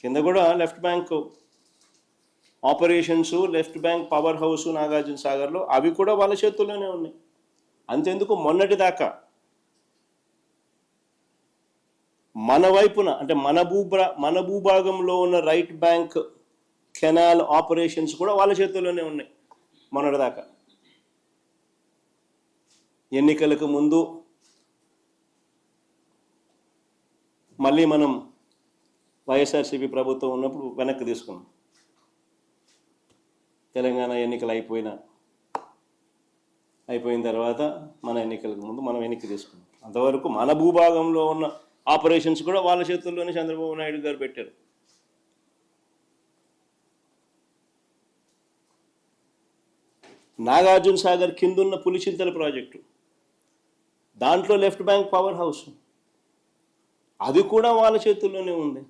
కింద కూడా left bank operations, left bank power house Nagarjuna సాగర్లో అవి కూడా వాళ్ళ చేతుల్లోనే ఉన్నాయి. అంతెందుకు మొన్నటి దాకా మన వైపున అంటే మన భూభాగంలో ఉన్న రైట్ బ్యాంక్ కెనాల్ ఆపరేషన్స్ కూడా వాళ్ళ చేతుల్లోనే ఉన్నాయి మొన్నటిదాకా. ఎన్నికలకు ముందు మళ్ళీ మనం వైఎస్ఆర్సీపీ ప్రభుత్వం ఉన్నప్పుడు వెనక్కి తీసుకున్నాం. తెలంగాణ ఎన్నికలు అయిపోయిన తర్వాత మన ఎన్నికలకు ముందు మనం వెనక్కి తీసుకున్నాం. అంతవరకు మన భూభాగంలో ఉన్న ఆపరేషన్స్ కూడా వాళ్ళ చేతుల్లోనే చంద్రబాబు నాయుడు గారు పెట్టారు. నాగార్జున సాగర్ కిందున్న పులిచింతల ప్రాజెక్టు, దాంట్లో లెఫ్ట్ బ్యాంక్ పవర్ హౌస్, అది కూడా వాళ్ళ చేతుల్లోనే ఉంది.